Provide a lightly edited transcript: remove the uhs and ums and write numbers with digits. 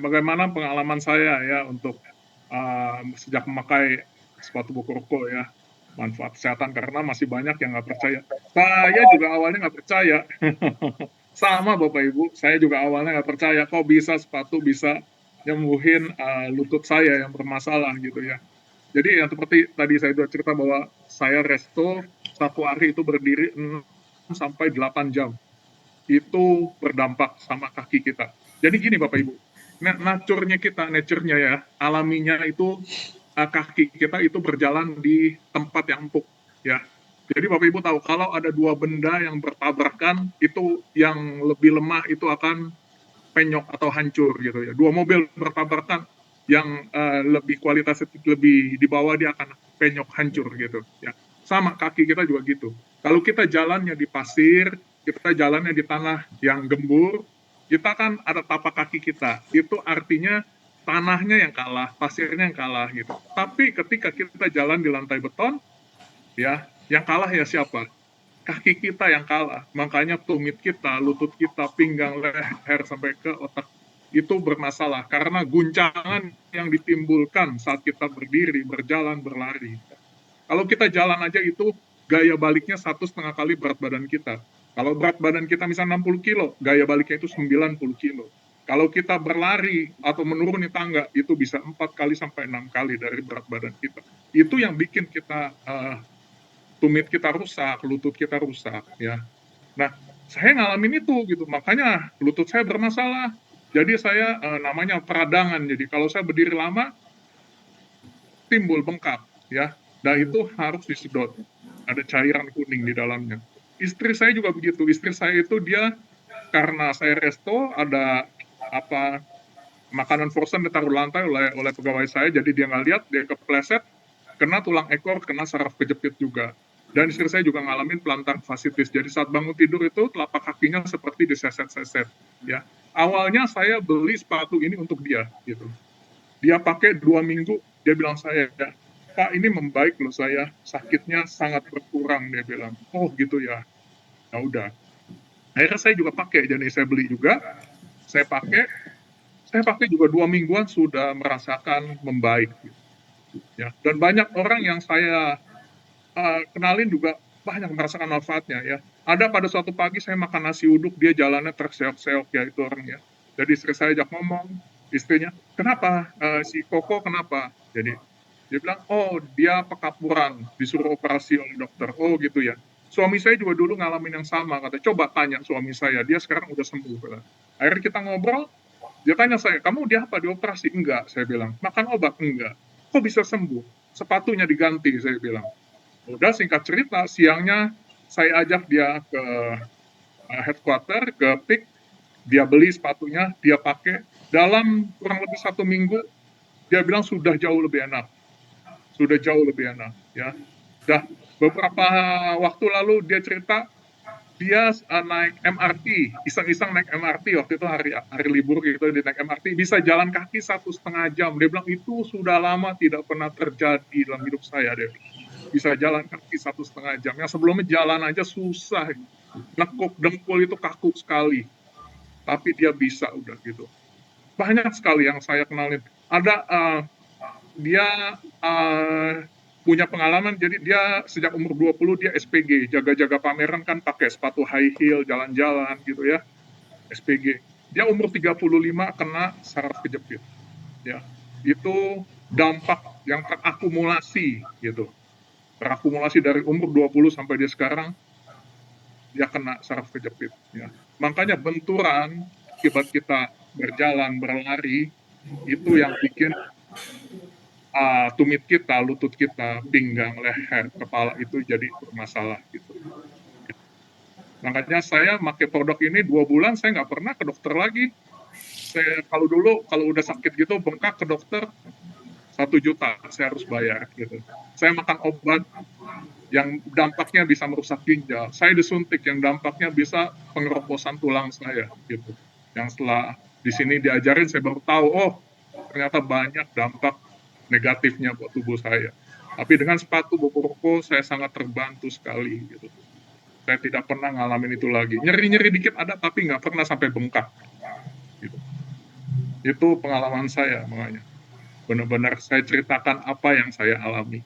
bagaimana pengalaman saya ya untuk sejak memakai sepatu Boku ya, manfaat kesehatan karena masih banyak yang nggak percaya. Saya juga awalnya nggak percaya. Sama Bapak Ibu, saya juga awalnya nggak percaya kok bisa sepatu bisa nyembuhin lutut saya yang bermasalah gitu ya. Jadi yang seperti tadi saya sudah cerita bahwa saya resto satu hari itu berdiri 6 sampai 8 jam. Itu berdampak sama kaki kita. Jadi gini Bapak Ibu, nature-nya ya, alaminya itu kaki kita itu berjalan di tempat yang empuk ya. Jadi Bapak Ibu tahu kalau ada dua benda yang bertabrakan itu yang lebih lemah itu akan penyok atau hancur gitu ya. Dua mobil bertabrakan yang lebih kualitasnya lebih di bawah dia akan penyok hancur gitu ya. Sama kaki kita juga gitu. Kalau kita jalannya di pasir, kita jalannya di tanah yang gembur, kita kan ada tapak kaki kita. Itu artinya tanahnya yang kalah, pasirnya yang kalah gitu. Tapi ketika kita jalan di lantai beton, ya, yang kalah ya siapa? Kaki kita yang kalah. Makanya tumit kita, lutut kita, pinggang, leher, sampai ke otak itu bermasalah karena guncangan yang ditimbulkan saat kita berdiri, berjalan, berlari. Kalau kita jalan aja itu gaya baliknya 1,5 kali berat badan kita. Kalau berat badan kita misalnya 60 kilo, gaya baliknya itu 90 kilo. Kalau kita berlari atau menuruni tangga, itu bisa 4 kali sampai 6 kali dari berat badan kita. Itu yang bikin kita tumit kita rusak, lutut kita rusak ya. Nah, saya ngalamin itu gitu, makanya lutut saya bermasalah. Jadi saya namanya peradangan. Jadi kalau saya berdiri lama timbul bengkak ya. Dan itu harus disedot. Ada cairan kuning di dalamnya. Istri saya juga begitu. Istri saya itu dia karena saya resto ada apa makanan frozen ditaruh lantai oleh pegawai saya, jadi dia nggak lihat, dia kepleset, kena tulang ekor, kena saraf kejepit juga. Dan istri saya juga ngalamin plantar fasciitis. Jadi saat bangun tidur itu telapak kakinya seperti diseset-seset. Ya, awalnya saya beli sepatu ini untuk dia, gitu. Dia pakai 2 minggu, dia bilang saya, Pak ini membaik loh saya, sakitnya sangat berkurang, dia bilang. Oh gitu ya, ya udah. Akhirnya saya juga pakai, jadi saya beli juga, saya pakai juga 2 mingguan sudah merasakan membaik. Gitu, ya. Dan banyak orang yang saya kenalin juga banyak merasakan manfaatnya ya. Ada pada suatu pagi saya makan nasi uduk, dia jalannya terseok-seok ya itu orangnya. Jadi istri saya ajak ngomong, istrinya, kenapa si Koko kenapa? Jadi dia bilang, oh dia pekapuran, disuruh operasi oleh dokter. Oh gitu ya. Suami saya juga dulu ngalamin yang sama, kata coba tanya suami saya, dia sekarang udah sembuh. Akhirnya kita ngobrol, dia tanya saya, kamu dia apa dioperasi? Enggak, saya bilang. Makan obat? Enggak. Kok bisa sembuh? Sepatunya diganti, saya bilang. Udah singkat cerita, siangnya saya ajak dia ke headquarter, ke PIK, dia beli sepatunya, dia pakai. Dalam kurang lebih 1 minggu, dia bilang sudah jauh lebih enak. Sudah jauh lebih enak. Ya. Dah beberapa waktu lalu dia cerita, dia naik MRT, iseng-iseng naik MRT waktu itu hari hari libur gitu, dia naik MRT bisa jalan kaki 1,5 jam. Dia bilang itu sudah lama tidak pernah terjadi dalam hidup saya. Dia bisa jalan kaki 1,5 jam. Yang sebelumnya jalan aja susah, nekuk dengkul itu kaku sekali. Tapi dia bisa udah gitu. Banyak sekali yang saya kenalin. Ada dia punya pengalaman, jadi dia sejak umur 20 dia SPG, jaga-jaga pameran kan pakai sepatu high heel, jalan-jalan gitu ya, SPG. Dia umur 35 kena saraf kejepit. Ya, itu dampak yang terakumulasi gitu. Terakumulasi dari umur 20 sampai dia sekarang, dia kena saraf kejepit. Ya. Makanya benturan akibat kita berjalan, berlari, itu yang bikin tumit kita, lutut kita, pinggang, leher, kepala itu jadi bermasalah gitu. Makanya saya pakai produk ini 2 bulan, saya nggak pernah ke dokter lagi. Saya kalau dulu kalau udah sakit gitu bengkak ke dokter 1 juta saya harus bayar gitu. Saya makan obat yang dampaknya bisa merusak ginjal. Saya disuntik yang dampaknya bisa pengeroposan tulang saya gitu. Yang setelah di sini diajarin saya baru tahu, oh ternyata banyak dampak negatifnya buat tubuh saya. Tapi dengan sepatu Boku saya sangat terbantu sekali gitu. Saya tidak pernah ngalamin itu lagi. Nyeri-nyeri dikit ada tapi nggak pernah sampai bengkak gitu. Itu pengalaman saya makanya, benar-benar saya ceritakan apa yang saya alami.